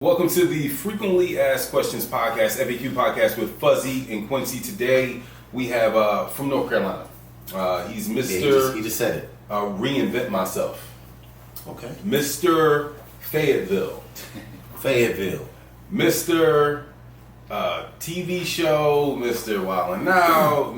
Welcome to the Frequently Asked Questions podcast, FAQ podcast with Fuzzy and Quincy. Today we have from North Carolina. He's Mr. He just said it. Reinvent Myself. Okay. Mr. Fayetteville. Mr. TV show, Mr. Wildin' Out,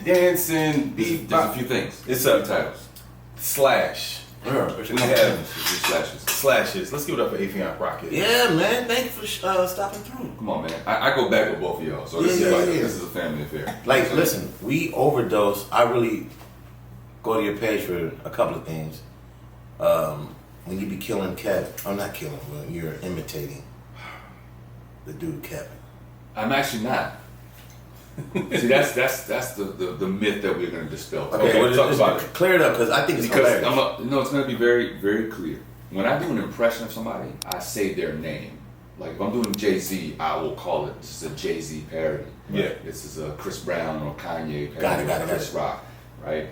dancing. There's a few things. It's a few titles. Slash. We have slashes. Let's give it up for Affion Crockett. Yeah, man. Thank you for stopping through. Come on, man. I go back with both of y'all, so this is a family affair. Like, listen, we overdose. I really go to your page for a couple of things. When you be killing Kevin, I'm not killing, but you're imitating the dude Kevin. I'm actually not. See, that's the myth that we're going to dispel. Okay, well, talk about it. Clear it up, because I think it's hilarious. It's going to be very, very clear. When I do an impression of somebody, I say their name. Like if I'm doing Jay-Z, I will call it this is a Jay-Z parody. Right? Yeah. This is a Chris Brown or Kanye parody. Got it. Chris Rock, right?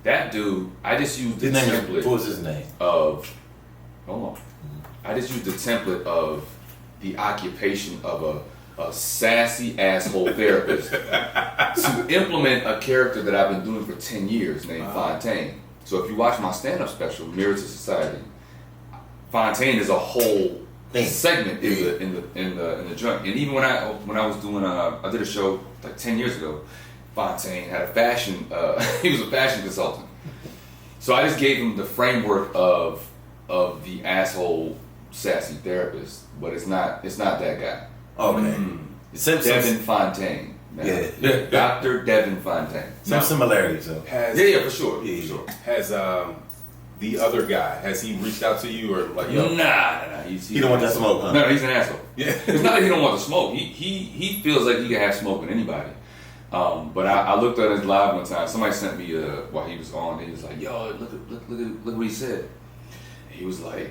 That dude, I just used the template. What was his name? Hold on. I just used the template of the occupation of a sassy asshole therapist to implement a character that I've been doing for 10 years named Fontaine. So if you watch my stand-up special, Mirror to Society, Fontaine is a whole segment in the joint. And even when I was doing I did a show like 10 years ago, Fontaine had a fashion he was a fashion consultant. So I just gave him the framework of the asshole sassy therapist, but it's not that guy. Okay. Devin Fontaine. Yeah. Dr. Devin Fontaine. Some similarities, though. For sure. Yeah. For sure. Has the other guy, has he reached out to you or like, yo? Nah. He don't want that smoke, huh? No, he's an asshole. Yeah. It's not that he don't want the smoke. He feels like he can have smoke with anybody. But I looked at his live one time. Somebody sent me while he was on. He was like, "Yo, look what he said." He was like,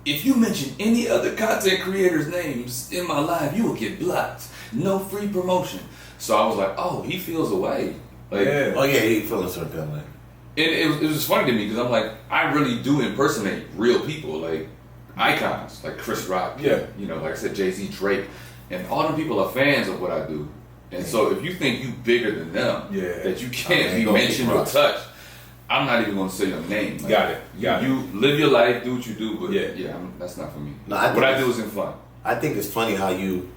"If you mention any other content creators' names in my live, you will get blocked. No free promotion." So I was like, "Oh, he feels away." Like, yeah. Oh yeah, he feeling certain kind of way. And it was just funny to me because I'm like, I really do impersonate real people, like icons, like Chris Rock. Yeah. Like I said, Jay-Z, Drake, and all them people are fans of what I do. And so if you think you bigger than them, that you can't be mentioned or touched, I'm not even going to say your name. Like, Got it. You live your life, do what you do, but that's not for me. No, what I do is in fun. I think it's funny how you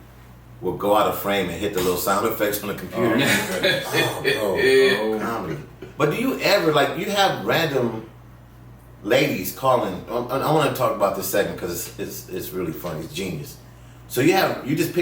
will go out of frame and hit the little sound effects on the computer. Comedy. But do you ever, like, you have random ladies calling? I want to talk about this segment because it's really funny. It's genius. So you just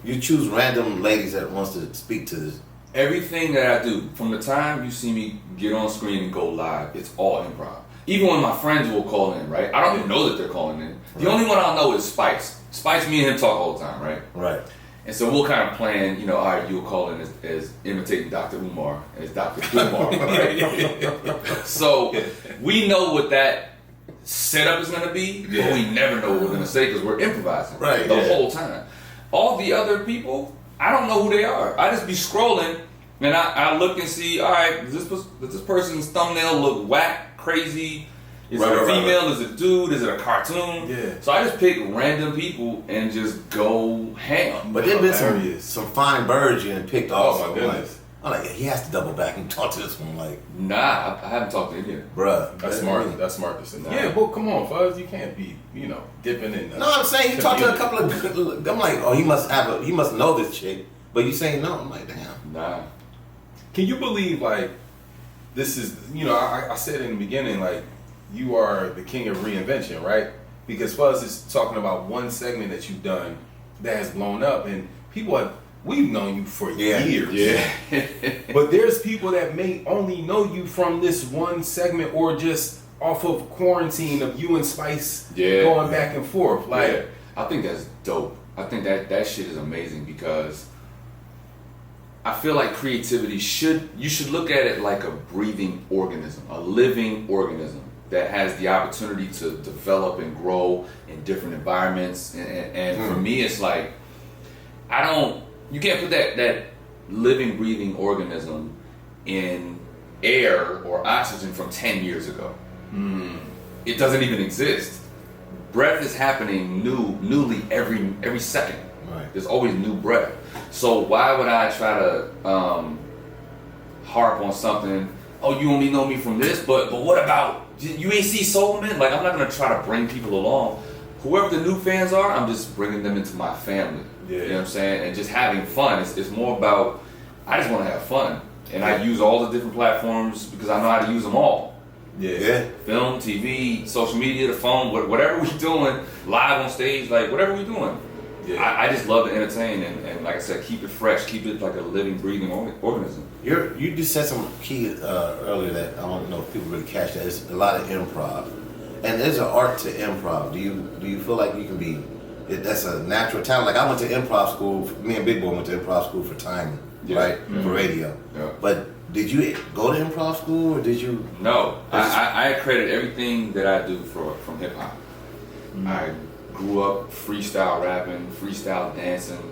you choose random ladies that wants to speak to this. Everything that I do, from the time you see me get on screen and go live, it's all improv. Even when my friends will call in, right? I don't even know that they're calling in. The only one I'll know is Spice. Spice, me and him talk all the time, right? Right. And so we'll kind of plan, all right, you'll call in as imitating Dr. Umar, as Dr. Umar, right? So we know what that setup is going to be, but we never know what we're going to say because we're improvising the whole time. All the other people, I don't know who they are. I just be scrolling and I look and see, all right, does this person's thumbnail look whack, crazy? Is it a female? Is it a dude? Is it a cartoon? Yeah. So I just pick random people and just go ham. But there's been some fine birds you done picked off. Oh my goodness. I'm like, he has to double back and talk to this one. Like, Nah, I haven't talked to him yet. Bruh. That's smart. That's smart to say. Yeah, but come on, Fuzz. You can't be, dipping in. No, I'm saying you talked to a couple of. I'm like, oh, he must know this chick. But you saying no? I'm like, damn. Nah. Can you believe this is I said in the beginning you are the king of reinvention, right? Because Fuzz is talking about one segment that you've done that has blown up, and we've known you for years. Yeah. But there's people that may only know you from this one segment or just off of quarantine of you and Spice going back and forth. I think that's dope. I think that shit is amazing because I feel like creativity you should look at it like a breathing organism, a living organism that has the opportunity to develop and grow in different environments. And for me, it's like, you can't put that living, breathing organism in air or oxygen from 10 years ago. It doesn't even exist. breath is happening newly every second. Right. There's always new breath. So why would I try to harp on something? Oh, you only know me from this, but what about you ain't see Soul Man? Like, I'm not gonna try to bring people along. Whoever the new fans are, I'm just bringing them into my family. Yeah. You know what I'm saying? And just having fun. It's more about, I just want to have fun. And I use all the different platforms because I know how to use them all. Yeah. Film, TV, social media, the phone, whatever we doing, live on stage, like whatever we doing. Yeah. I just love to entertain and like I said, keep it fresh, keep it like a living, breathing organism. You just said some key earlier that I don't know if people really catch that. It's a lot of improv, and there's an art to improv. Do you feel like you can be? That's a natural talent. Like I went to improv school. Me and Big Boy went to improv school for timing, right, for radio. Yeah. But did you go to improv school or did you? No, I credit everything that I do from hip hop. Mm-hmm. I grew up freestyle rapping, freestyle dancing.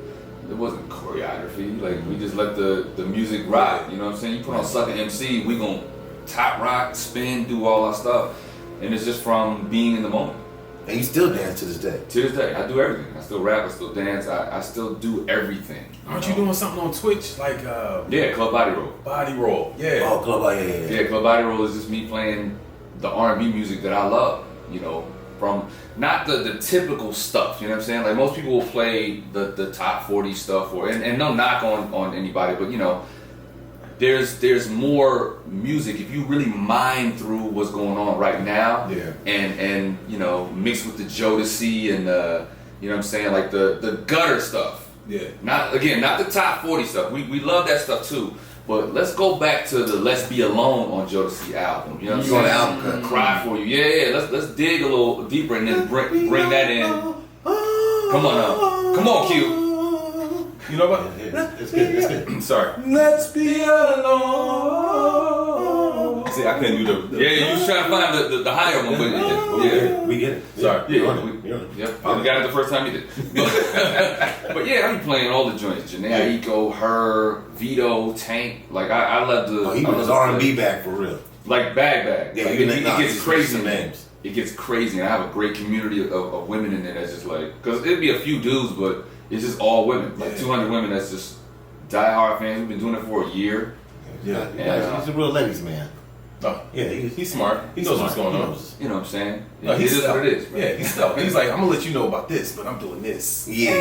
It wasn't choreography. Like we just let the music rock. You know what I'm saying? You put on Sucker MC, we gon' top rock, spin, do all our stuff, and it's just from being in the moment. And you still dance to this day. To this day, I do everything. I still rap, I still dance, I still do everything. Aren't you doing something on Twitch like Yeah, Club Body Roll. Body Roll? Yeah. Oh, club, yeah. Yeah, Club Body Roll is just me playing the R&B music that I love. You know, from not the typical stuff. You know what I'm saying? Like most people will play the top 40 stuff, and no knock on anybody, but you know, there's more music if you really mine through what's going on right now. Yeah. And you know, mixed with the Jodeci and you know what I'm saying, like the gutter stuff. Yeah. Not the top 40 stuff. We love that stuff too. But let's go back to the Let's Be Alone on Jodeci album. You know what I'm saying? Album cut. Cry for you. Yeah. Let's dig a little deeper and then bring that in. Come on now. Come on, Q. You know what? Yeah. It's good. Sorry. Let's be alone. See, I couldn't do the Yeah, you was trying to find the higher one, but yeah. We get it. Sorry. Yeah, we got it the first time you did. But yeah, I be playing all the joints. Janae, Eco, Her, Vito, Tank. Like I love the. Oh, he was R&B back for real. Like bag. Yeah, like, it gets crazy. Names. It gets crazy, and I have a great community of women in there that's just like, because it'd be a few dudes, but it's just all women. Like 200 women that's just diehard fans. We've been doing it for a year. Yeah. He's a real ladies man. Oh, yeah, he's smart. He knows what's going on. You know what I'm saying? No, It is what it is. Bro. Yeah, he's stuck. He's like, I'm gonna let you know about this, but I'm doing this. Yeah.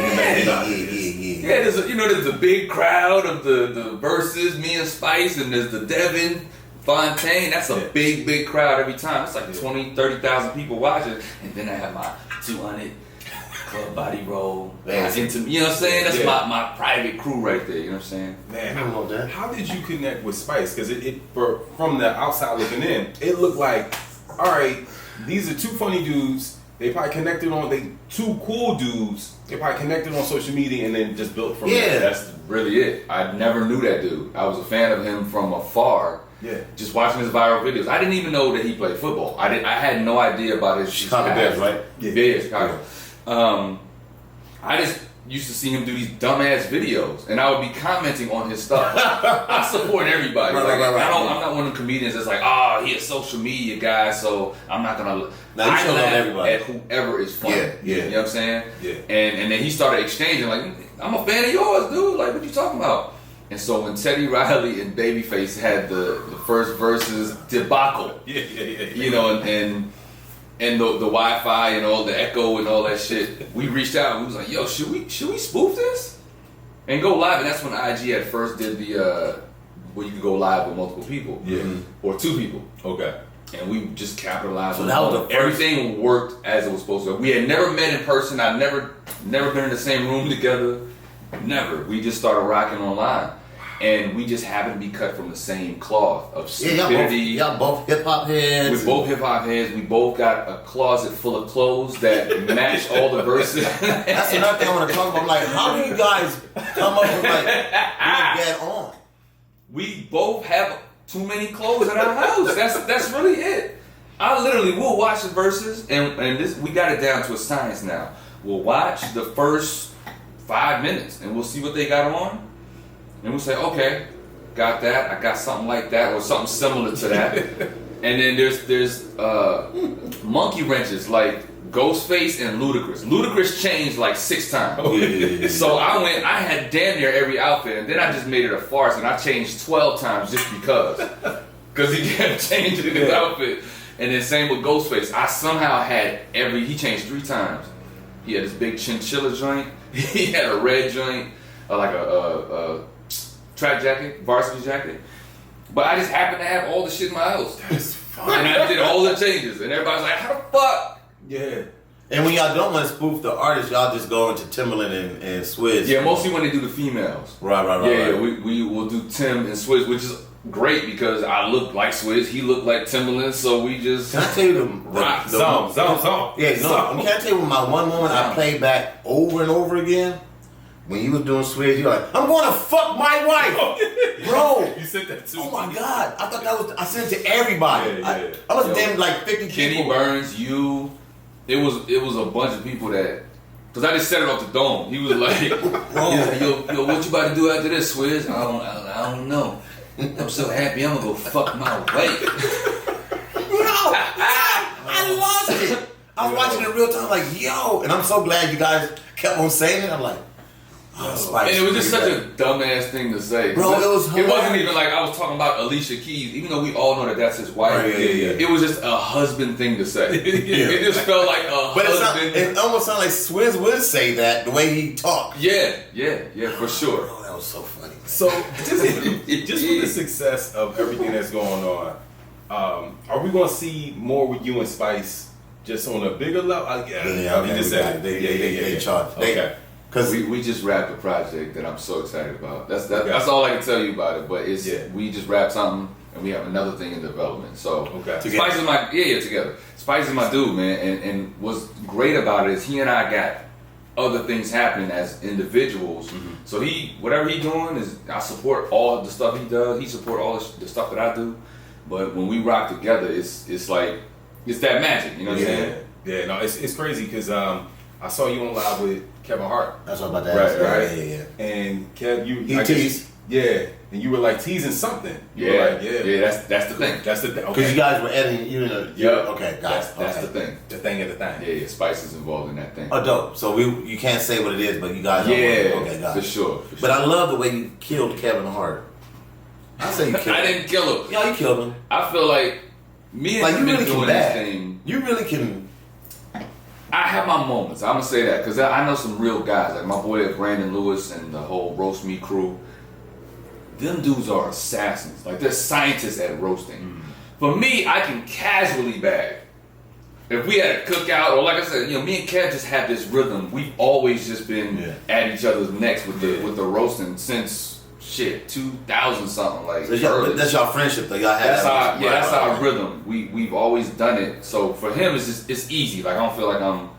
Yeah, there's a big crowd of the verses, me and Spice, and there's the Devin Fontaine. That's a big crowd every time. It's like 20, 30,000 people watching. And then I have my 200 Club Body Roll. You know what I'm saying? That's my private crew right there. You know what I'm saying? Man, I know that. How did you connect with Spice? Because from the outside looking in, it looked like, all right, these are two funny dudes. They probably connected two cool dudes. They probably connected on social media and then just built from there. That's really it. I never knew that dude. I was a fan of him from afar. Yeah. Just watching his viral videos. I didn't even know that he played football. I had no idea about his Chicago Bears, right? Yeah, Chicago. I just used to see him do these dumbass videos, and I would be commenting on his stuff. I support everybody. Right. I'm not one of the comedians that's like, he's a social media guy, so I'm not gonna. Now you show laugh everybody at whoever is funny. Yeah. You know what I'm saying? Yeah. And then he started exchanging like, I'm a fan of yours, dude. Like, what you talking about? And so when Teddy Riley and Babyface had the first verses debacle, you know, and the Wi-Fi and all the echo and all that shit, we reached out and we was like, yo, should we spoof this and go live? And that's when IG at first did the where you could go live with multiple people, or two people. Okay. And we just capitalized So on that was the first. everything worked as it was supposed to. We had never met in person. I'd never been in the same room together. Never. We just started rocking online. And we just happened to be cut from the same cloth of stupidity. Y'all both hip hop heads. We're both hip hop heads. We both got a closet full of clothes that match all the verses. That's another thing I want to talk about. I'm like, how do you guys come up with like being dead on? We both have too many clothes in our house. That's really it. I literally will watch the verses, and this we got it down to a science now. We'll watch the first 5 minutes, and we'll see what they got on. And we'll say, okay, got that. I got something like that or something similar to that. And then there's monkey wrenches, like Ghostface and Ludacris. Ludacris changed like 6 times. Oh, yeah. So I had damn near every outfit, and then I just made it a farce, and I changed 12 times just because. Because he kept changing his outfit. And then same with Ghostface. I somehow had he changed 3 times. He had this big chinchilla joint. He had a red joint, like a track jacket, varsity jacket. But I just happened to have all the shit in my house. That's fun. And I did all the changes. And everybody's like, how the fuck? Yeah. And when y'all don't want to spoof the artist, y'all just go into Timberland and Swizz. Yeah, mostly when they do the females. Right. Yeah, we will do Tim and Swizz, which is great because I look like Swizz, he looked like Timberland, so we just... Can I tell you Zone. Yeah, no. Can I tell you my one moment I played back over and over again? When you was doing Swizz, you were like, I'm going to fuck my wife! Bro! You said that too. Oh my God. I thought that was... I sent it to everybody. Yeah. I was damn like 50 Kenny people. Burns, you... It was a bunch of people that... Because I just set it off the dome. He was like, yo, what you about to do after this, Swizz? I don't know. I'm so happy I'm gonna go fuck my wife. I lost it. I was watching it in real time, like, yo, and I'm so glad you guys kept on saying it. I'm like, oh, Spice. And it was just such a dumbass thing to say. Bro, it was hilarious. It wasn't even like I was talking about Alicia Keys, even though we all know that that's his wife. Right, yeah. It was just a husband thing to say. It just felt like a But husband. it almost sounded like Swizz would say that the way he talked. Yeah, for sure. Oh, that was so funny. Man. So just with the success of everything that's going on, are we going to see more with you and Spice just on a bigger level? They charge. Okay. Because we just wrapped a project that I'm so excited about. That's all I can tell you about it. But we just wrapped something and we have another thing in development. So Spice is my together. Spice is my dude, man. And what's great about it is he and I got other things happening as individuals. Mm-hmm. So whatever he doing is I support all of the stuff he does. He support all the stuff that I do. But when we rock together, it's like it's that magic. You know what I'm saying? Yeah. No, it's crazy because I saw you on live with Kevin Hart. That's what I'm about to ask. Right. Yeah. And Kev, he teased. Yeah, and you were like teasing something. You were like, that's the thing. That's the thing. Because you guys were editing, okay, guys. That's the thing. The thing of the thing. Yeah, Spice is involved in that thing. Oh, dope. So you can't say what it is, but you guys know okay, guys. For sure. But I love the way you killed Kevin Hart. I say you killed him. I didn't kill him. Yeah, you killed him. I feel like me and him been doing this thing. You really can. I have my moments. I'm gonna say that because I know some real guys, like my boy Brandon Lewis and the whole Roast Me crew. Them dudes are assassins. Like they're scientists at roasting. Mm. For me, I can casually bag. If we had a cookout, or like I said, me and Kev just have this rhythm. We've always just been at each other's necks with the roasting since 2000 something. Like so that's y'all friendship though. Y'all have that's our rhythm. We've always done it. So for him, it's easy. Like I don't feel like I'm,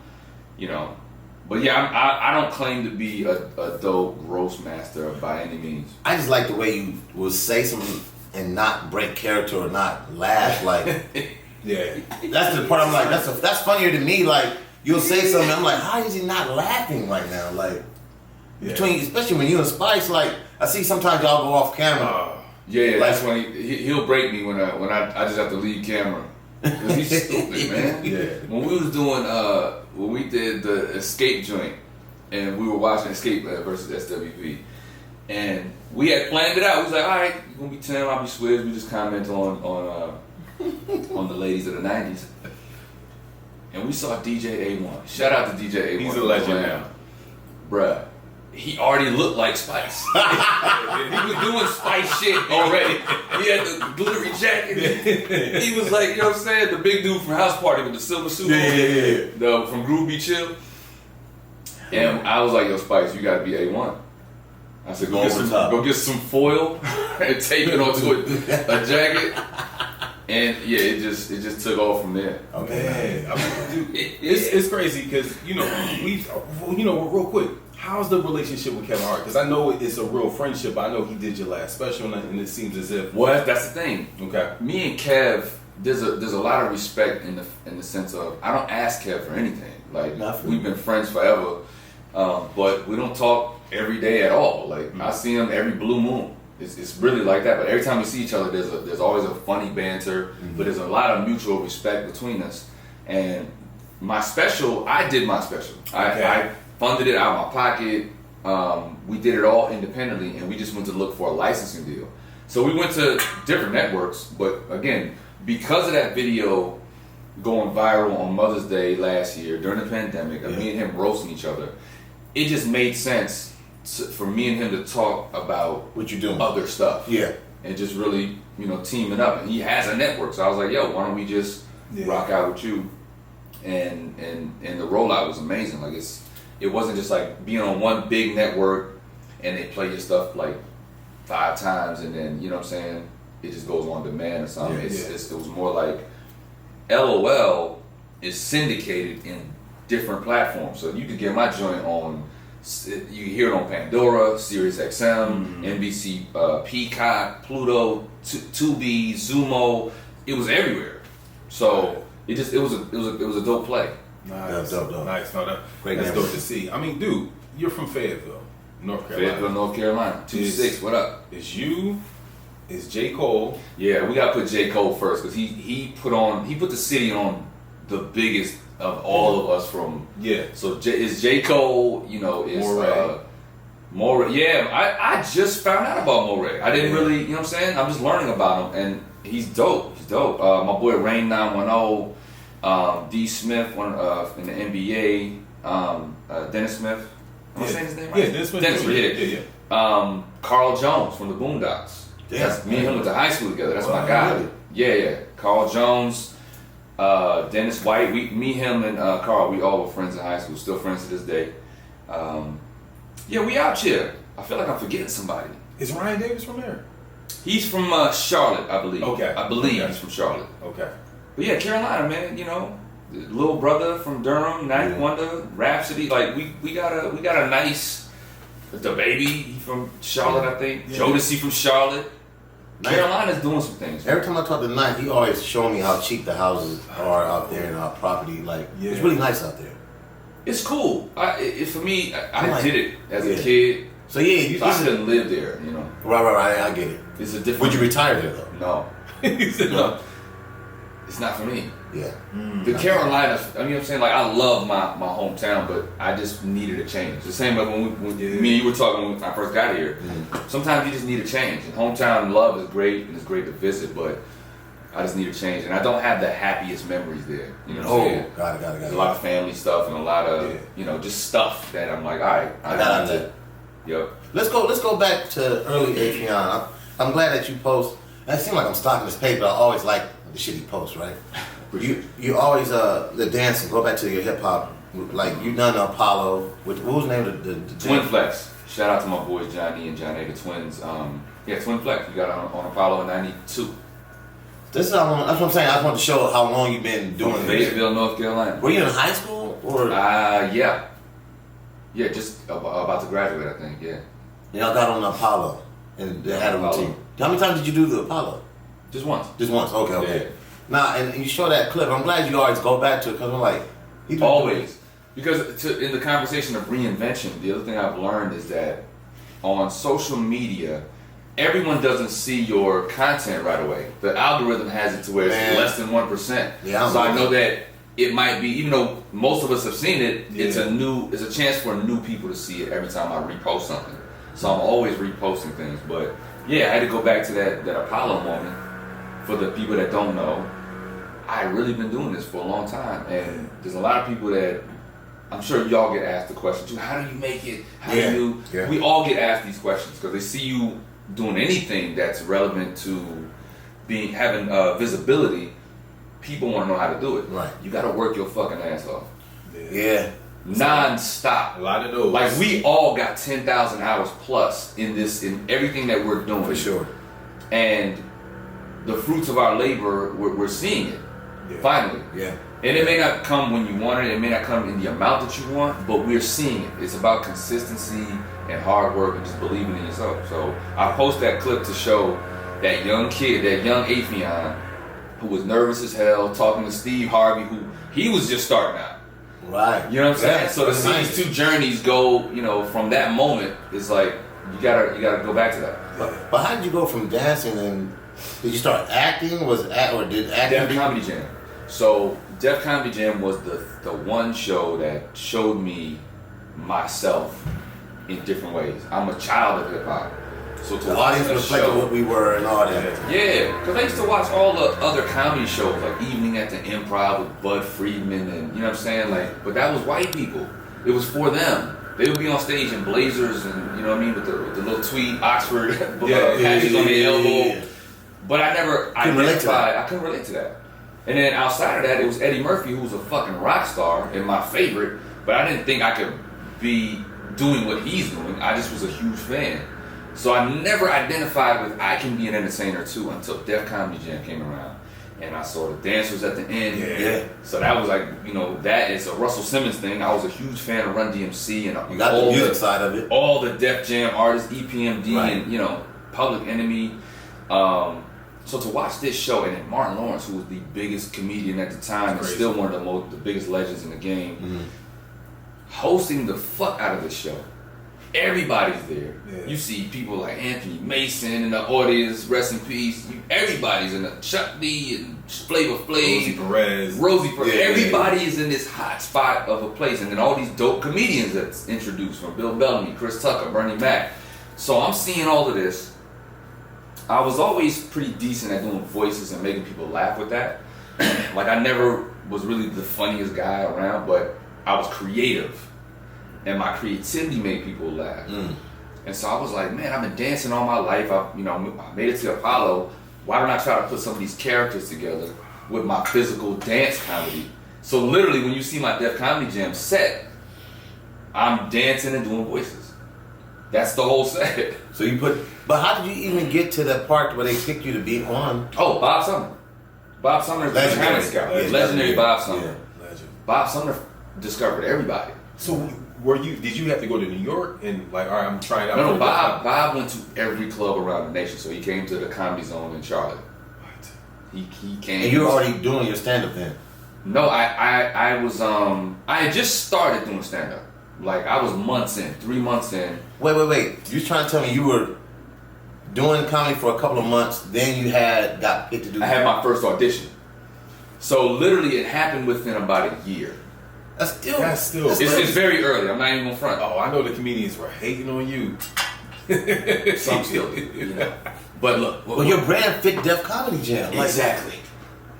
But I don't claim to be a dope roast master by any means. I just like the way you will say something and not break character or not laugh. Like, yeah, that's the part I'm like, that's funnier to me. Like, you'll say something, I'm like, how is he not laughing right now? Like, especially when you and Spice, like, I see sometimes y'all go off camera. Like, that's when he'll break me when I just have to leave camera. Cause he's stupid, man. Yeah. When we was doing when we did the Escape joint and we were watching Escape versus SWV, and we had planned it out. We was like, all right, you're gonna be Tim, I'll be Swizz. We just comment on the ladies of the '90s, and we saw DJ A1. Shout out to DJ A1. He's a legend now, bruh. He already looked like Spice. He was doing Spice shit already. He had the glittery jacket. He was like, you know what I'm saying? The big dude from House Party with the silver suit on. From Groovy Chill. And I was like, yo, Spice, you gotta be A1. I said, go get some foil and tape it onto a jacket. And it just took off from there. Okay. Man, it's crazy because, real quick. How's the relationship with Kevin Hart? Because I know it's a real friendship. I know he did your last special, and it seems as if. Well, that's the thing. Okay. Me and Kev, there's a lot of respect in the sense of I don't ask Kev for anything. Like we've been friends forever, but we don't talk every day at all. Like I see him every blue moon. It's really like that. But every time we see each other, there's always a funny banter. Mm-hmm. But there's a lot of mutual respect between us, and my special, I did my special. Okay. I funded it out of my pocket. We did it all independently, and we just went to look for a licensing deal. So we went to different networks, but again, because of that video going viral on Mother's Day last year during the pandemic, and me and him roasting each other, it just made sense for me and him to talk about What you doing? other stuff. Yeah. And just really, teaming up. And he has a network, so I was like, yo, why don't we just rock out with you? And the rollout was amazing. Like it wasn't just like being on one big network and they play your stuff like 5 times and then, you know what I'm saying, it just goes on demand or something. It was more like LOL is syndicated in different platforms. So you could get my joint on, you hear it on Pandora, Sirius XM, NBC, Peacock, Pluto, Tubi, Zumo. It was everywhere. So it was a dope play. Nice, dope. Nice. No, that's Great dope to see. I mean, dude, you're from Fayetteville, North Carolina. Fayetteville, North Carolina. 2-6. What up? It's you. It's J. Cole. Yeah, we gotta put J. Cole first because he put the city on the biggest of all of us from. Yeah. So is J. Cole, is Moray. Yeah, I just found out about Moray. I didn't really, you know what I'm saying? I'm just learning about him, and he's dope. He's dope. My boy Rain 910, D. Smith, one in the NBA, Dennis Smith. Am I saying his name right? Yeah, Dennis Smith. Yeah. Carl Jones from the Boondocks. That's me and him went to high school together. That's my guy. Really? Yeah. Carl Jones, Dennis White. Me, him, and Carl. We all were friends in high school. Still friends to this day. We out here. I feel like I'm forgetting somebody. Is Ryan Davis from there? He's from Charlotte, I believe. Okay. I believe he's from Charlotte. Okay. But yeah, Carolina, man. Little brother from Durham, Ninth Wonder, Rhapsody. Like we got a nice. The baby, he from Charlotte, I think. Yeah. Jodeci from Charlotte. Nice. Carolina's doing some things. Every time I talk to Knight, he always show me how cheap the houses are out there in our property. Like, it's really nice out there. It's cool. For me, I like, did it as a kid. So yeah, I shouldn't live there, Right. I get it. It's a different. Would you retire there though? No. He said No. It's not for me. Yeah. The Carolinas, you know what I'm saying? Like, I love my hometown, but I just needed a change. The same way when me and you were talking when I first got here. Sometimes you just need a change. And hometown love is great, and it's great to visit, but I just need a change. And I don't have the happiest memories there. You know what I'm saying? Got it. There's a lot of family stuff and a lot of, just stuff that I'm like, all right. I got it. Yep. Let's go back to early Affion. I'm glad that you post. It seems like I'm stalking this page, but I always like the shit he posts, right? You always the dancing. Go back to your hip hop. Like you done Apollo. What was the name of the Twin Flex. Shout out to my boys Johnny and John A, the twins. Twin Flex. We got on Apollo in '92. That's what I'm saying. I just want to show how long you've been doing this. Fayetteville, North Carolina. Were you in high school or? Yeah, just about to graduate, I think. Yeah. Y'all got on the Apollo and they had a routine. How many times did you do the Apollo? Just once. Just once. Okay. Yeah. Now, and you show that clip. I'm glad you always go back to it because I'm like, always. Because in the conversation of reinvention, the other thing I've learned is that on social media, everyone doesn't see your content right away. The algorithm has it to where it's less than 1%. Yeah, so I know that it might be, even though most of us have seen it, it's a chance for new people to see it every time I repost something. So I'm always reposting things. But yeah, I had to go back to that Apollo moment. For the people that don't know, I really been doing this for a long time, and there's a lot of people that I'm sure y'all get asked the question too. How do you make it? How do you? Yeah. We all get asked these questions because they see you doing anything that's relevant to having visibility. People want to know how to do it. Right. You got to work your fucking ass off. Yeah. Non-stop. A lot of those. Like we all got 10,000 hours plus in everything that we're doing. For sure. And the fruits of our labor, we're seeing it, finally. Yeah. And it may not come when you want it, it may not come in the amount that you want, but we're seeing it. It's about consistency and hard work and just believing in yourself. So I post that clip to show that young kid, that young Affion, who was nervous as hell, talking to Steve Harvey, who he was just starting out. Right. You know what I'm saying? So to see these two journeys go, from that moment, it's like you gotta go back to that. But how did you go from dancing and did you start acting? Or did acting? Comedy Jam. So Def Comedy Jam was the one show that showed me myself in different ways. I'm a child of hip hop, so to The watch audience a reflected show, what we were and all that. yeah, because I used to watch all the other comedy shows, like Evening at the Improv with Bud Friedman, and you know what I'm saying, like, but that was white people. It was for them. They would be on stage in blazers and, you know what I mean, with the little tweed Oxford patches on their elbow. But I never Couldn't relate to that. I couldn't relate to that. And then outside of that, it was Eddie Murphy, who was a fucking rock star and my favorite. But I didn't think I could be doing what he's doing. I just was a huge fan. So I never identified with I can be an entertainer too until Def Comedy Jam came around. And I saw the dancers at the end. Yeah. So that was like, you know, that is a Russell Simmons thing. I was a huge fan of Run DMC and You got the music side of it. all the Def Jam artists, EPMD, Right. and, you know, Public Enemy. So to watch this show, and then Martin Lawrence, who was the biggest comedian at the time, and Crazy. still one of the biggest legends in the game, hosting the fuck out of this show. Everybody's there. Yeah. You see people like Anthony Mason in the audience, rest in peace. Everybody's in the Chuck D and Flavor Rosie Flav, Perez. Perez. Everybody is in this hot spot of a place, and then all these dope comedians that's introduced, from Bill Bellamy, Chris Tucker, Bernie Mac. So I'm seeing all of this. I was always pretty decent at doing voices and making people laugh with that. Like, I never was really the funniest guy around, but I was creative, and my creativity made people laugh. And so I was like, man, I've been dancing all my life. I made it to Apollo. Why don't I try to put some of these characters together with my physical dance comedy? So literally, when you see my Def Comedy Jam set, I'm dancing and doing voices. That's the whole set. So but how did you even get to that part where they picked you to be on? Oh, Bob Sumner. Bob Sumner is the Legendary. talent scout. Yeah, Legendary Bob Sumner. Yeah. Legend. Bob Sumner discovered everybody. So did you have to go to New York and like, all right, I'm trying out? No, for Bob went to every club around the nation. So he came to the Comedy Zone in Charlotte. What? He came. And you were already doing your stand-up then? No, I was I had just started doing stand up. Like, I was 3 months in. Wait. You trying to tell me you were doing comedy for a couple of months, then you got picked to do I had my first audition. So literally it happened within about a year. That's still It's very early. I'm not even gonna front. Oh, I know the comedians were hating on you. Some still do, you know. But look. Well, your brand fit Def Comedy Jam. Like, Exactly.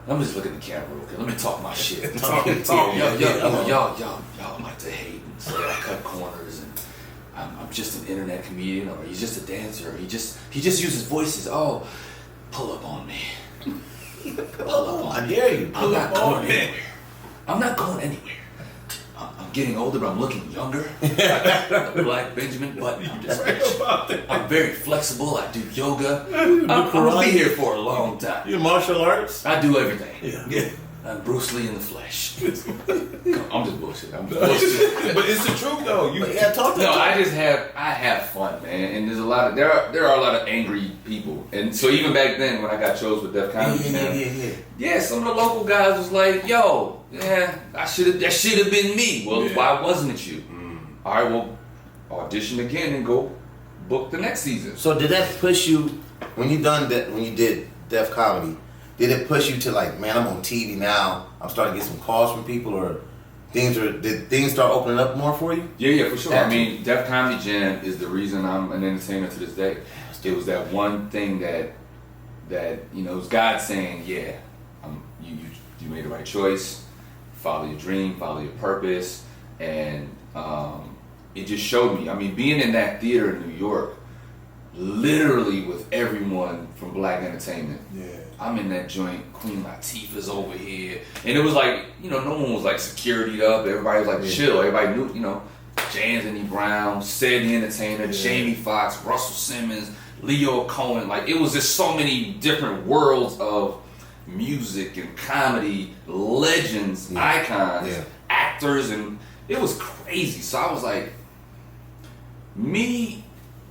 Let me just look at the camera real quick. Let me talk my shit. Talk. Y'all like to hate and say I cut corners and I'm just an internet comedian, or he's just a dancer, or he just uses voices. Oh, pull up on me. Pull up on I me. dare you. I'm not going anywhere. I'm not going anywhere. I'm getting older, but I'm looking younger. Like Benjamin Button. I'm very flexible. I do yoga. I'm gonna be here for a long time. Your martial arts? I do everything. Yeah. I'm Bruce Lee in the flesh. I'm just bullshit. But it's the truth though. Talk to No, me. I have fun, man. And there's a lot of there are a lot of angry people. And so even back then when I got chosen with Def Comedy Jam, yeah, some of the local guys was like, yo, yeah, that should have been me. Well, why wasn't it you? All right, well, audition again and go book the next season. So did that push you when you did Def Comedy? Did it push you to like, man, I'm on TV now, I'm starting to get some calls from people, or did things start opening up more for you? Yeah, for sure. I mean, Def Comedy Jam is the reason I'm an entertainer to this day. It was that one thing that you know, it was God saying, yeah, you made the right choice, follow your dream, follow your purpose, and it just showed me. I mean, being in that theater in New York, literally with everyone from Black entertainment. Yeah. I'm in that joint, Queen Latifah's over here. And it was like, you know, no one was like securityed up. Everybody was like chill. Everybody knew, you know, Anthony Brown, Sid the Entertainer, Jamie Foxx, Russell Simmons, Leo Cohen. Like, it was just so many different worlds of music and comedy, legends, icons, actors, and it was crazy. So I was like, me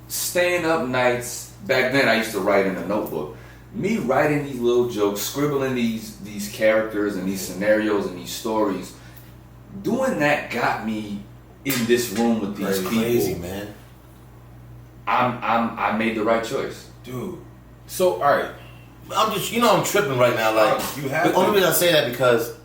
stand up nights, back then I used to write in a notebook. Me writing these little jokes, scribbling these characters and these scenarios and these stories, doing that got me in this room with these people. Crazy, man. I made the right choice, Dude. So all right. I'm tripping right now. Like, You have the only to. reason I say that because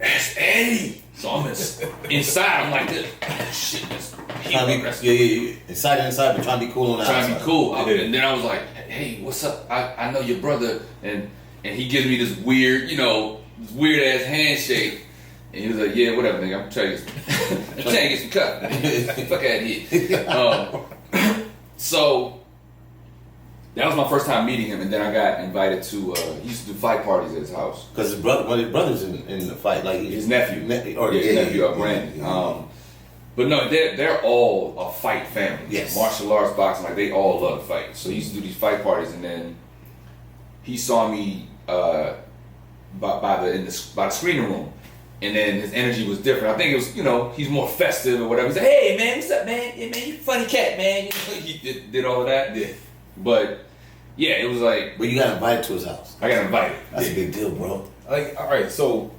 That's Eddie. So I'm inside. I'm like this. Shit, this. Yeah. Inside, but trying to be cool on the outside. Trying to be cool. And then I was like, hey, what's up? I know your brother. And he gives me this weird, this weird ass handshake. And he was like, yeah, whatever, nigga. I'm trying to get some cut. Fuck out of here. So that was my first time meeting him, and then I got invited to. He used to do fight parties at his house. Because his brother's in the fight, like his nephew, his nephew, Randy. But no, they're all a fight family. Yes, martial arts, boxing, like they all love to fight. So he used to do these fight parties, and then he saw me by the screening room. And then his energy was different. I think it was, he's more festive or whatever. He's like, hey, man, what's up, man? Yeah, man, you funny cat, man. He did all of that. Yeah. But, yeah, it was like... But you got invited to his house. I got invited. That's a big deal, bro. Like, all right, so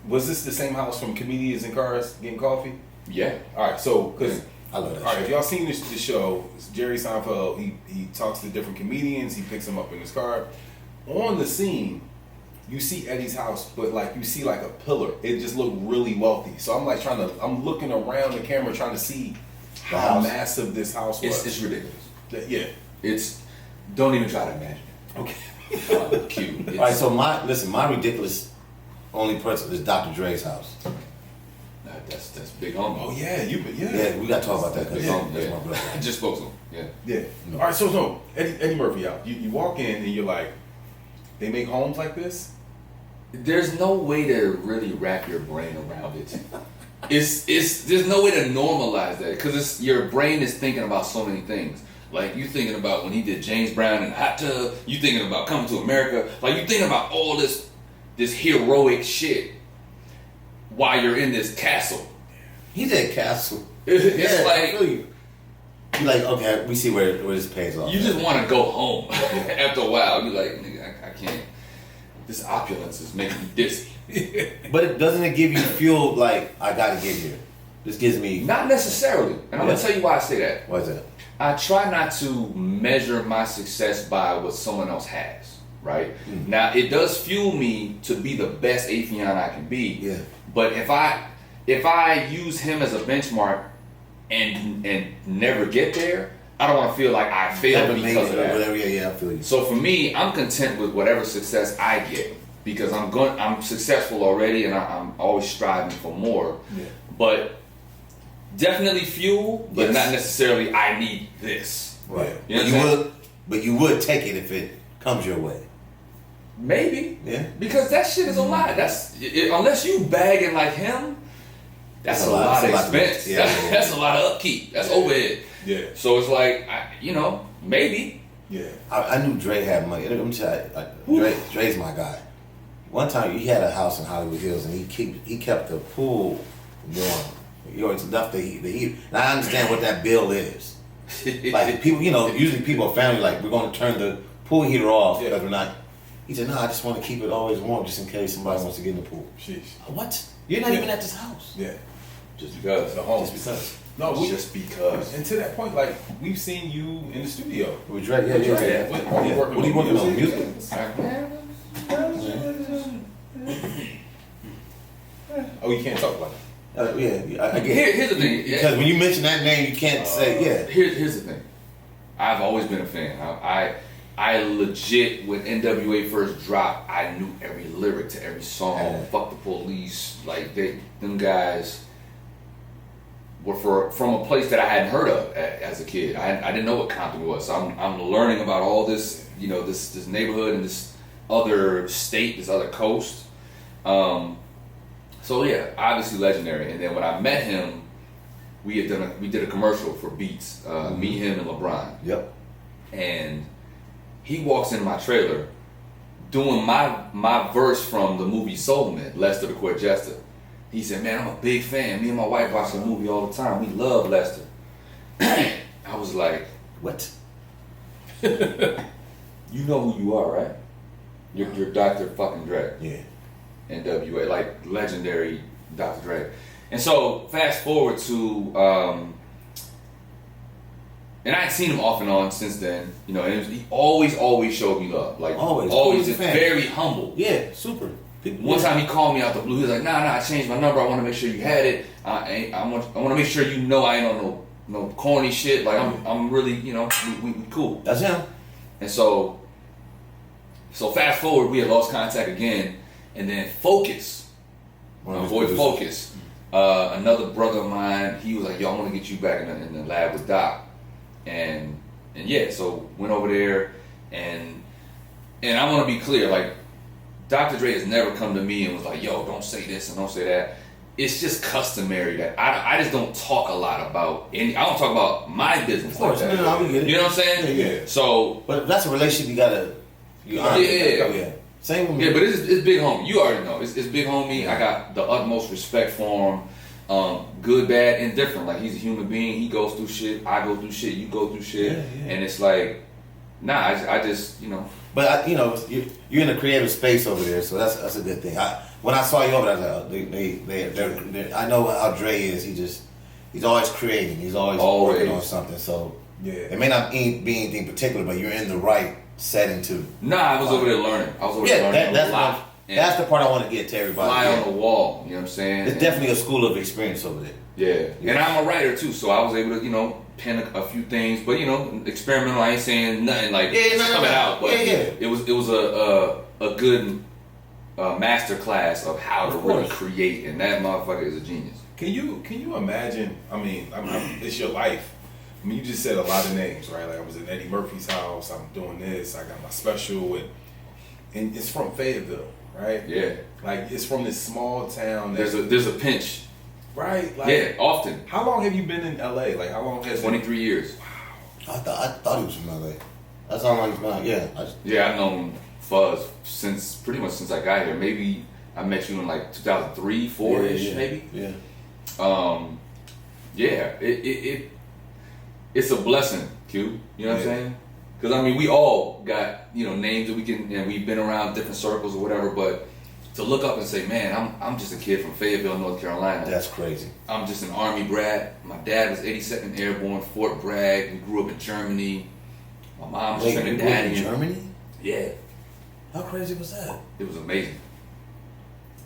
was this the same house from Comedians in Cars Getting Coffee? Yeah. All right, so, because... I love that All right, show. if y'all seen the show, it's Jerry Seinfeld, he talks to different comedians, he picks them up in his car. On the scene... You see Eddie's house, but like you see like a pillar. It just looked really wealthy. So I'm like I'm looking around the camera trying to see how massive this house was. It's ridiculous. Yeah. Don't even try to imagine it. Okay. Cute. All right, so my ridiculous only person is Dr. Dre's house. That's big homie. Oh yeah, Yeah, we got to talk about that. Big homie. That's my brother. I just spoke to him. Yeah. Yeah. All right, so Eddie Murphy out. You walk in and you're like, they make homes like this? There's no way to really wrap your brain around it. There's no way to normalize that because your brain is thinking about so many things. Like you thinking about when he did James Brown in the hot tub. You thinking about Coming to America. Like you thinking about all this heroic shit while you're in this castle. He did castle. It's like I feel you. You're like, okay, we see where this pays off. You just want to go home after a while. You're like, nigga, I can't. This opulence is making me dizzy. But doesn't it give you fuel like, I gotta get here? This gives me... Not necessarily. And I'm going to tell you why I say that. Why is that? I try not to measure my success by what someone else has, right? Mm-hmm. Now, it does fuel me to be the best Affion I can be. Yeah. But if I use him as a benchmark and never get there, I don't want to feel like I failed because of that. Whatever, yeah, I feel you. So for me, I'm content with whatever success I get because I'm successful already and I'm always striving for more. Yeah. But definitely fuel, but not necessarily I need this. Right. You know but you would take it if it comes your way. Maybe. Yeah. Because that shit is a lot. Unless you bagging like him, that's a lot of expense. That's a lot of upkeep. That's overhead. Yeah. So it's like, maybe. Yeah. I knew Dre had money. Let me tell you, Dre's my guy. One time he had a house in Hollywood Hills and he kept the pool warm. It's enough to heat. And I understand what that bill is. Like people, usually people are family like, we're going to turn the pool heater off because we're not. He said, no, I just want to keep it always warm just in case somebody wants to get in the pool. Sheesh. What? You're not even at this house. Yeah. Just because. The home. Just because. No, just because. And to that point, like, we've seen you in the studio. With Dre, yeah. What are you working on? Music? Oh, you can't talk about it. I get it. Here's the thing. Because when you mention that name, you can't say, Here's the thing. I've always been a fan. I legit, when NWA first dropped, I knew every lyric to every song. Fuck the Police. Like, them guys were from a place that I hadn't heard of as a kid. I didn't know what Compton was. So I'm learning about all this, this neighborhood and this other state, this other coast. So yeah, obviously legendary. And then when I met him, we did a commercial for Beats. Me, him, and LeBron. Yep. And he walks into my trailer doing my verse from the movie Soul Man, Lester the Court Jester. He said, man, I'm a big fan. Me and my wife watch the movie all the time. We love Lester. I was like, what? You know who you are, right? You're Dr. fucking Dre. Yeah. NWA, like legendary Dr. Dre. And so fast forward to, and I had seen him off and on since then, and he always showed me love. Like always just very humble. Yeah, super. One time he called me out the blue. He was like, "Nah, I changed my number. I want to make sure you had it. I want to make sure you know I ain't on no corny shit. Like I'm really, we cool." That's him. And so fast forward, we had lost contact again, and then Focus, my boy Focus, another brother of mine, he was like, "Yo, I want to get you back in the lab with Doc," and yeah, so went over there, and I want to be clear, like Dr. Dre has never come to me and was like, "Yo, don't say this and don't say that." It's just customary that I just don't talk a lot about I don't talk about my business. Of course, like that. no, we get it. You know what I'm saying? Yeah. So, but that's a relationship you gotta. Yeah. Same with me. Yeah, but it's big homie. You already know. It's big homie. I got the utmost respect for him. Good, bad, indifferent. Like he's a human being. He goes through shit. I go through shit. You go through shit. And it's like, I just. But you're in a creative space over there, so that's a good thing. When I saw you over there, I know how Dre is. He's always creating. He's always working on something. So it may not be anything particular, but you're in the right setting too. Nah, I was over there learning. That's the part I want to get to everybody. Fly on the wall. You know what I'm saying? It's definitely a school of experience over there. Yeah, and I'm a writer too, so I was able to pen a few things, but experimental. I ain't saying nothing like coming out, but it was a good master class of how to really create, and that motherfucker is a genius. Can you imagine? I mean, it's your life. I mean, you just said a lot of names, right? Like I was in Eddie Murphy's house. I'm doing this. I got my special, and it's from Fayetteville, right? Yeah. Like it's from this small town. There's a pinch. Right. Like, often. How long have you been in LA? Like how long has 23 years. Wow. I thought he was from LA. That's how long he's been. Yeah. I've known Fuzz pretty much since I got here. Maybe I met you in like 2003, 4-ish, maybe. Yeah. It's a blessing, Q. You know what I'm saying? Because we all got names that we can, and we've been around different circles or whatever. But to look up and say, man, I'm just a kid from Fayetteville, North Carolina. That's crazy. I'm just an Army brat. My dad was 82nd Airborne, Fort Bragg. We grew up in Germany. My mom was in Germany. Yeah. How crazy was that? It was amazing.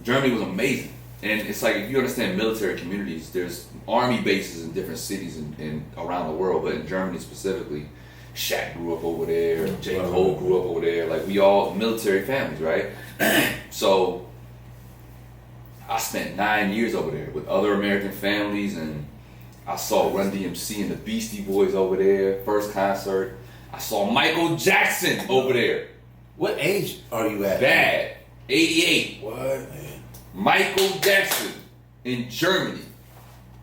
Germany was amazing. And it's like, if you understand military communities, there's army bases in different cities and around the world, but in Germany specifically, Shaq grew up over there, J. Cole grew up over there, like we all military families, right? So I spent 9 years over there with other American families, and I saw Run DMC and the Beastie Boys over there, first concert. I saw Michael Jackson over there. What age are you at? Bad. 88. What, man? Michael Jackson in Germany.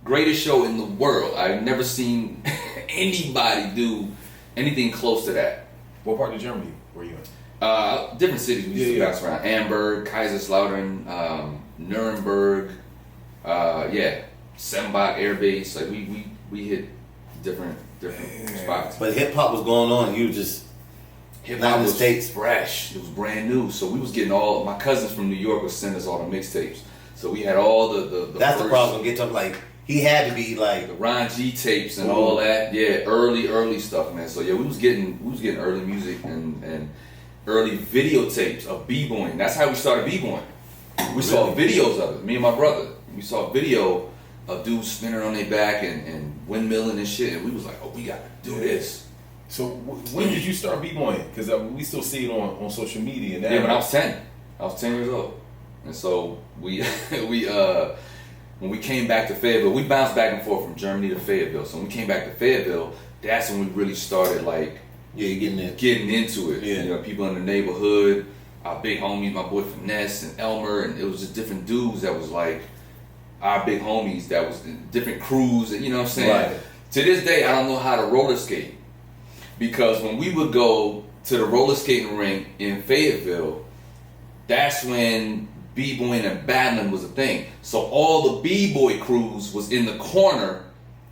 Greatest show in the world. I've never seen anybody do anything close to that. What part of Germany were you in? Different cities. We used to bounce around. Hamburg, Kaiserslautern, Nuremberg, Sembach Air Base. Like we hit different spots. But hip hop was going on. You just hip hop was fresh. It was brand new. So we was getting all my cousins from New York would send us all the mixtapes. So we had all the that's the problem. Get to like he had to be like the Ron G tapes and all that. Yeah, early stuff, man. So yeah, we was getting early music and early videotapes of b-boying. That's how we started b-boying. We saw videos of it. Me and my brother. We saw a video of dudes spinning on their back and windmilling and shit, and we was like, oh, we gotta do this. So when did you start b-boying? Because we still see it on social media now. Yeah, when I was 10. I was 10 years old. And so we when we came back to Fayetteville, we bounced back and forth from Germany to Fayetteville. So when we came back to Fayetteville, that's when we really started like getting into it. Yeah. People in the neighborhood, our big homies, my boy Finesse and Elmer, and it was just different dudes that was like our big homies that was in different crews, and you know what I'm saying? Right. To this day, I don't know how to roller skate. Because when we would go to the roller skating rink in Fayetteville, that's when b-boying and battling was a thing. So all the b-boy crews was in the corner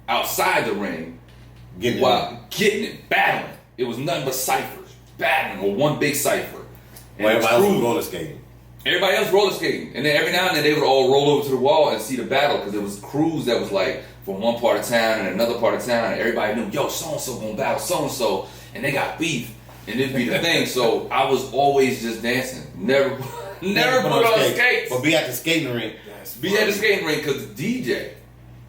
outside the ring getting it, battling. It was nothing but ciphers, battling, or one big cipher. And everybody else was roller skating. Everybody else roller skating. And then every now and then they would all roll over to the wall and see the battle, because there was crews that was like from one part of town and another part of town, and everybody knew, yo, so-and-so gonna battle so-and-so, and they got beef, and it'd be the thing. So I was always just dancing. Never Never put on skates. But be at the skating rink. Be at the skating rink because DJ.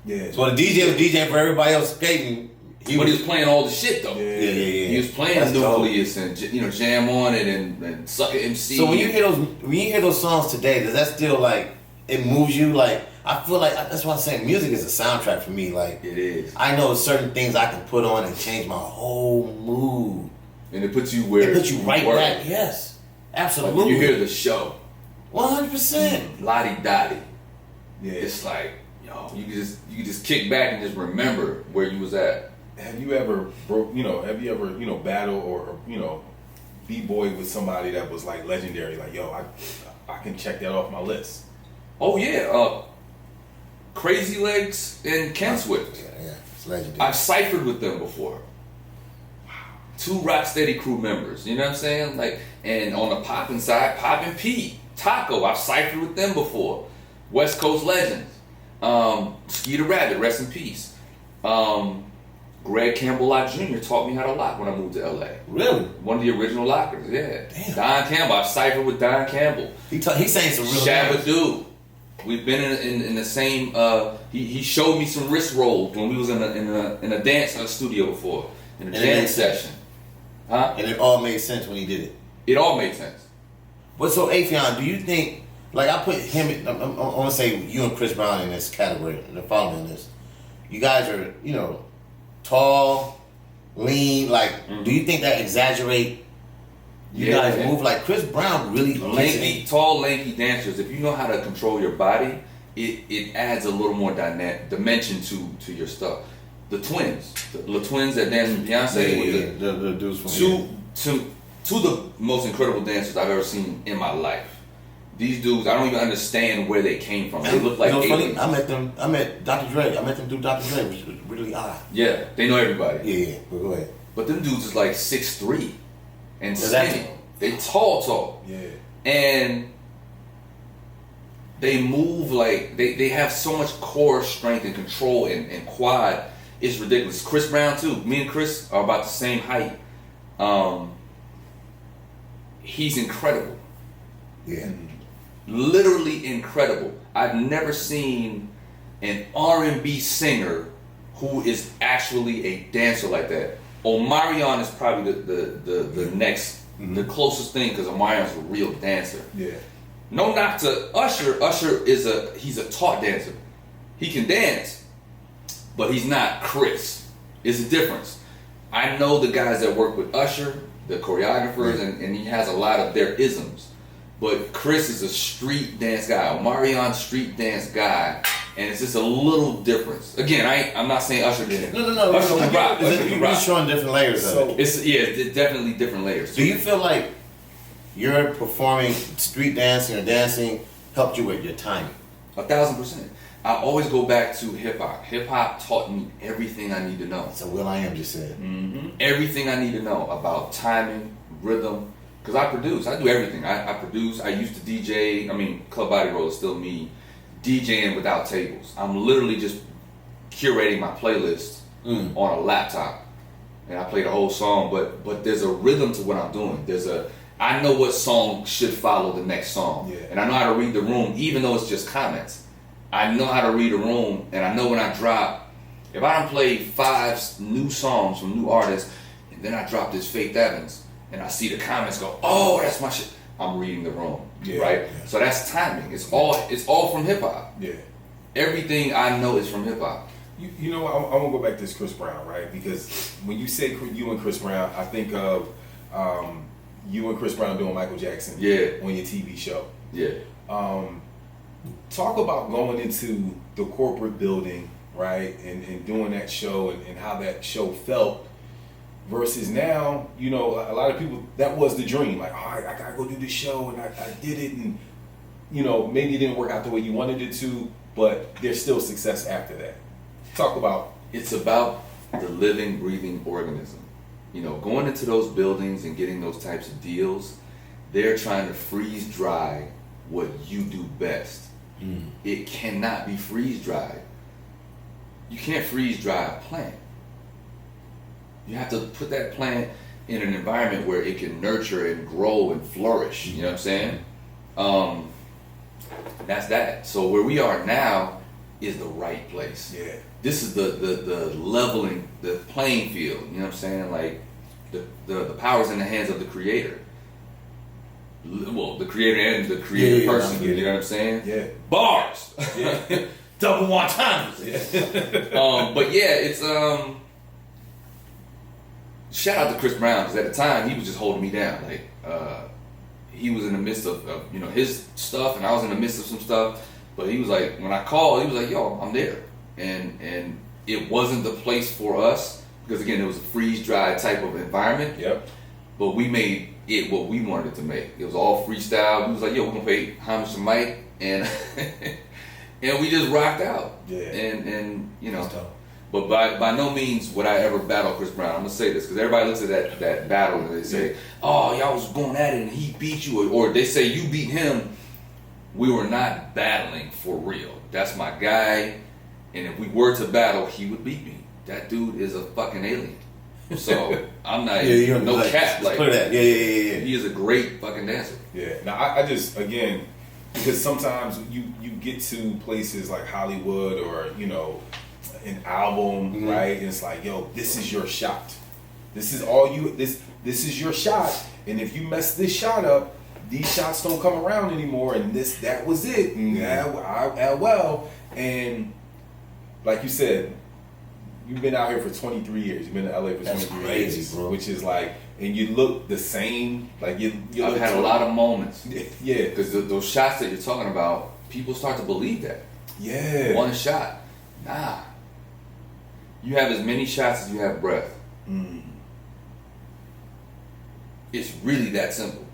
Yeah. So the DJ was DJing for everybody else skating. He was playing all the shit though. Yeah. He was playing Nucleus and Jam On It and Sucker MC. So when you hear those songs today, does that still like it moves you? Like I feel like that's why I'm saying music is a soundtrack for me. Like it is. I know certain things I can put on and change my whole mood. And it puts you where it puts you right were. back. Yes, absolutely. Like you hear the show. 100%. Lottie Dottie. Yeah. It's like you can just kick back and just remember where you was at. Have you ever battle or b-boy with somebody that was like legendary? Like, yo, I can check that off my list. Oh yeah, Crazy Legs and Ken Swift. Yeah, it's legendary. I've ciphered with them before. Wow. 2 Rocksteady crew members. You know what I'm saying? Like, and on the poppin' side, Poppin' Pete, Taco. I've ciphered with them before. West Coast legends. Skeeter Rabbit, rest in peace. Greg Campbell Locke Jr. taught me how to lock when I moved to LA. Really? One of the original lockers, yeah. Damn. Don Campbell, I've ciphered with Don Campbell. He saying some real Shabba names. Dude. We've been in the same. He showed me some wrist rolls when we was in a dance studio before in a jam session. Huh? And it all made sense when he did it. It all made sense. But so Affion, do you think like I put him? I want to say you and Chris Brown in this category. And they're following this. You guys are tall, lean. Like, do you think that exaggerate? You guys move like Chris Brown really lanky, tall, lanky dancers. If you know how to control your body, it adds a little more dimension to your stuff. The twins that dance with Beyonce, the dudes from two of the most incredible dancers I've ever seen in my life. These dudes, I don't even understand where they came from. They look like aliens. Funny? I met Dr. Dre. I met them through Dr. Dre, which was really odd. Yeah, they know everybody. Yeah. But go ahead. But them dudes is like 6'3" and skinny. They tall. Yeah. And they move like they have so much core strength and control and quad. It's ridiculous. Chris Brown too. Me and Chris are about the same height. He's incredible. Yeah. Literally incredible. I've never seen an R&B singer who is actually a dancer like that. Omarion is probably the next, the closest thing because Omarion's a real dancer. Yeah. No knock to Usher. Usher he's a taught dancer. He can dance, but he's not Chris. It's a difference. I know the guys that work with Usher, the choreographers, and he has a lot of their isms. But Chris is a street dance guy. Omarion's street dance guy. And it's just a little difference. Again, I'm not saying Usher did. No. Usher can rock. You're showing different layers of it. It's definitely different layers. Do you feel like your performing street dancing or dancing helped you with your timing? 1,000%. I always go back to hip hop. Hip hop taught me everything I need to know. So will.i.am just said. Mm-hmm. Everything I need to know about timing, rhythm. Because I produce. I do everything. I produce. I used to DJ. Club Body Roll is still me. DJing without tables. I'm literally just curating my playlist on a laptop, and I play the whole song. But there's a rhythm to what I'm doing. I know what song should follow the next song, and I know how to read the room, even though it's just comments. I know how to read a room, and I know when I drop. If I don't play 5 new songs from new artists, and then I drop this Faith Evans, and I see the comments go, "Oh, that's my shit." I'm reading the room, right? Yeah. So that's timing. It's all from hip hop. Yeah. Everything I know is from hip hop. You know, I want to go back to this Chris Brown, right? Because when you say you and Chris Brown, I think of you and Chris Brown doing Michael Jackson on your TV show. Yeah. Talk about going into the corporate building, right, and doing that show and how that show felt. Versus now, a lot of people, that was the dream. Like, all right, I gotta go do this show, and I did it, and maybe it didn't work out the way you wanted it to, but there's still success after that. Talk about. It's about the living, breathing organism. Going into those buildings and getting those types of deals, they're trying to freeze dry what you do best. It cannot be freeze dried. You can't freeze dry a plant. You have to put that plant in an environment where it can nurture and grow and flourish. You know what I'm saying? That's that. So where we are now is the right place. Yeah. This is the leveling, the playing field. You know what I'm saying? Like the power's in the hands of the creator. Well, the creator and the creative person. You know what I'm saying? Yeah. Bars. Yeah. Double entendres. Yeah. But yeah, it's shout out to Chris Brown, because at the time he was just holding me down. Like he was in the midst of you know, his stuff, and I was in the midst of some stuff. But he was like, when I called, he was like, "Yo, I'm there," and it wasn't the place for us, because again, it was a freeze dry type of environment. Yep. But we made it what we wanted it to make. It was all freestyle. We was like, "Yo, we're gonna pay homage to Mike," and and we just rocked out. Yeah. And you know. But by no means would I ever battle Chris Brown. I'm gonna say this because everybody looks at that battle and they say, "Oh, y'all was going at it and he beat you," or they say you beat him. We were not battling for real. That's my guy, and if we were to battle, he would beat me. That dude is a fucking alien. So I'm not even no cap. Like, clear that. Yeah. He is a great fucking dancer. Yeah. Now I just, again, because sometimes you get to places like Hollywood or, you know, an album, right? And it's like, yo, this is your shot. This is all you. This is your shot. And if you mess this shot up, these shots don't come around anymore. And that was it. And well, and like you said, you've been out here for 23 years. You've been in LA for 23 years, bro. Which is like, and you look the same. Like you I've had a lot of moments. Yeah, because those shots that you're talking about, people start to believe that. Yeah. One shot. Nah. You have as many shots as you have breath. It's really that simple.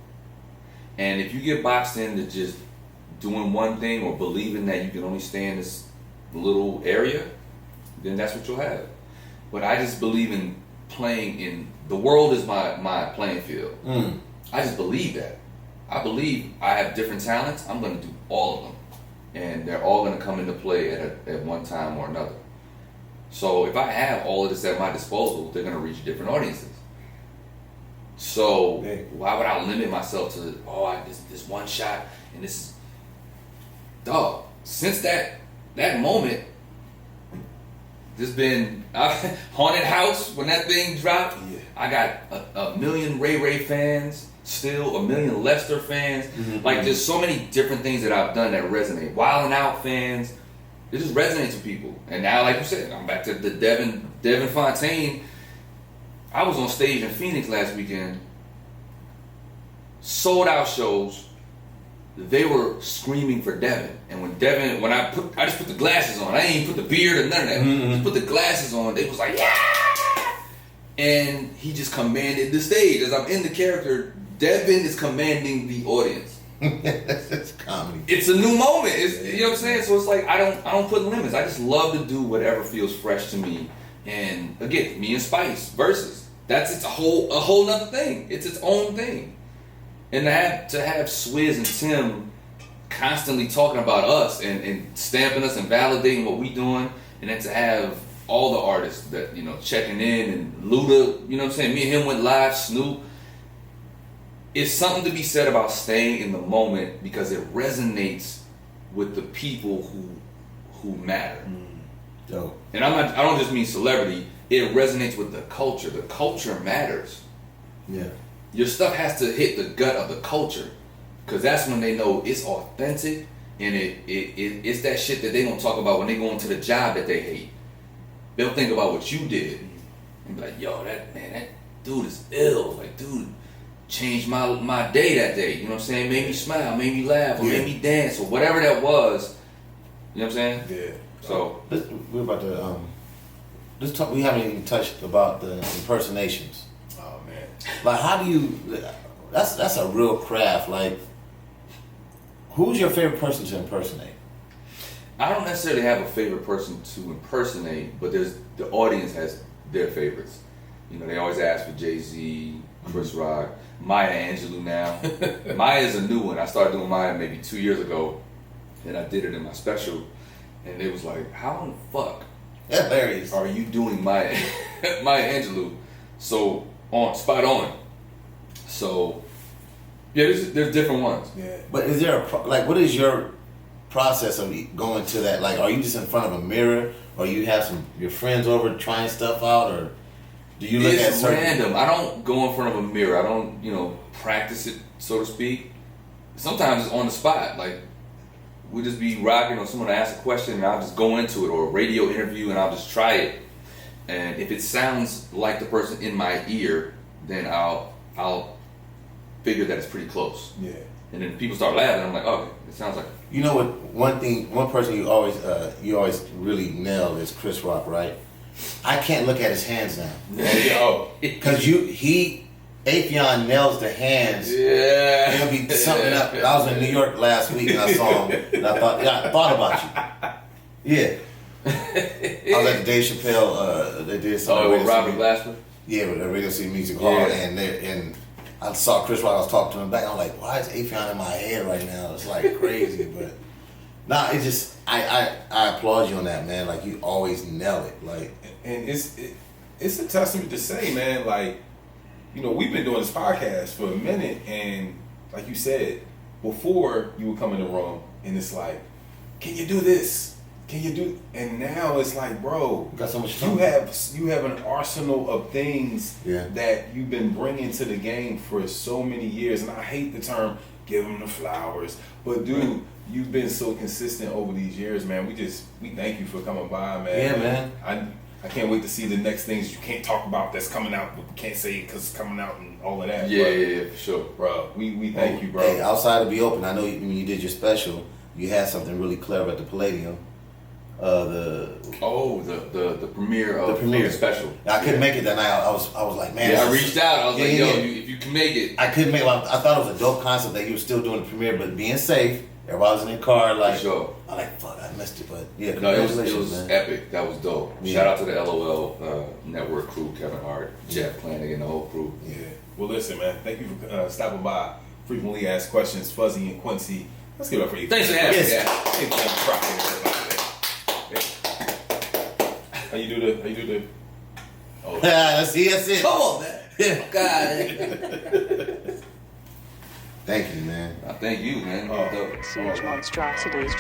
And if you get boxed into just doing one thing or believing that you can only stay in this little area, then that's what you'll have. But I just believe in playing in, the world is my playing field. I just believe that. I believe I have different talents. I'm going to do all of them. And they're all going to come into play at one time or another. So if I have all of this at my disposal, they're going to reach different audiences. So why would I limit myself to, this one shot and this is, dog, since that moment, there's been Haunted House, when that thing dropped, I got a million Ray fans, still a million Lester fans. Like there's so many different things that I've done that resonate. Wild 'N Out fans, it just resonates with people. And now, like you said, I'm back to the Devin Fontaine. I was on stage in Phoenix last weekend, sold out shows. They were screaming for Devin, and when I just put the glasses on. I didn't even put the beard or none of that. Just put the glasses on. They was like, yeah! And he just commanded the stage. As I'm in the character, Devin is commanding the audience. It's comedy. It's a new moment. You know what I'm saying? So it's like I don't put limits. I just love to do whatever feels fresh to me. And again, me and Spice versus. It's a whole nother thing. It's its own thing. And to have Swizz and Tim constantly talking about us and stamping us and validating what we doing, and then to have all the artists that, you know, checking in, and Luda, you know what I'm saying? Me and him went live, Snoop. It's something to be said about staying in the moment because it resonates with the people who matter. Dope. And I don't just mean celebrity. It resonates with the culture. The culture matters. Yeah. Your stuff has to hit the gut of the culture, because that's when they know it's authentic, and it's that shit that they don't talk about when they go into the job that they hate. They'll think about what you did and be like, yo, that dude is ill. Like, dude changed my day that day. You know what I'm saying? Made me smile, made me laugh, or made me dance, or whatever that was. You know what I'm saying? Yeah. So we're about to let's talk. We haven't even touched about the impersonations. Oh man. Like, how do you? That's a real craft. Like, who's your favorite person to impersonate? I don't necessarily have a favorite person to impersonate, but the audience has their favorites. You know, they always ask for Jay-Z, Chris Rock, Maya Angelou now. Maya's a new one. I started doing Maya maybe 2 years ago, and I did it in my special, and it was like, how in the fuck Hilarious. are you doing Maya Angelou? So spot on. So Yeah, there's different ones. Yeah. But is there like what is your process of going to that? Like, are you just in front of a mirror, or you have your friends over trying stuff out, or do you look at certain? Random. I don't go in front of a mirror. I don't practice it, so to speak. Sometimes it's on the spot. Like we just be rocking, or someone asks a question, and I'll just go into it, or a radio interview, and I'll just try it. And if it sounds like the person in my ear, then I'll figure that it's pretty close. Yeah. And then people start laughing. I'm like, oh, it sounds like. You know what? One person you always really nail is Chris Rock, right? I can't look at his hands now. Because Affion nails the hands. Yeah. It'll be something up. I was in New York last week and I saw him, and I thought about you. Yeah. I was at the Dave Chappelle. They did something. Oh, with Robert Glasper. Yeah, with the Radio City Music Hall, and I saw Chris Rock. I was talking to him back. I'm like, why is Affion in my head right now? It's like crazy, but nah, it's just I applaud you on that, man. Like you always nail it. Like, and it's a testament to say, man. Like, we've been doing this podcast for a minute, and like you said before, you would come in the room, and it's like, can you do this? Can you do? And now it's like, bro, you got so much you time. You have an arsenal of things Yeah. that you've been bringing to the game for so many years, and I hate the term "give them the flowers," but dude, you've been so consistent over these years, man. We thank you for coming by, man. Yeah, man. I can't wait to see the next things you can't talk about that's coming out, but we can't say it because it's coming out and all of that. Yeah, for sure, bro. We thank you, bro. Hey, outside to be open, I know when you did your special, you had something really clever at the Palladium. The premiere of the special. I couldn't make it that night. I was like, man. Yeah, I reached out. I was like, yo, yeah. if you can make it. I couldn't make it. I thought it was a dope concept that you were still doing the premiere, but being safe. Everybody was in their car, like. For sure. I'm like, fuck, I missed it, but yeah. No, it was man. epic. That was dope. Yeah. Shout out to the LOL network crew, Kevin Hart, Jeff Flanagan, the whole crew. Yeah. Well, listen, man. Thank you for stopping by. Frequently asked questions, Fuzzy and Quincy. Let's give it up for you. Thanks for having me. How you do the? Oh. That's it. Come on, man. God. Thank you, man. I thank you, man. Oh. Huge monstrosities.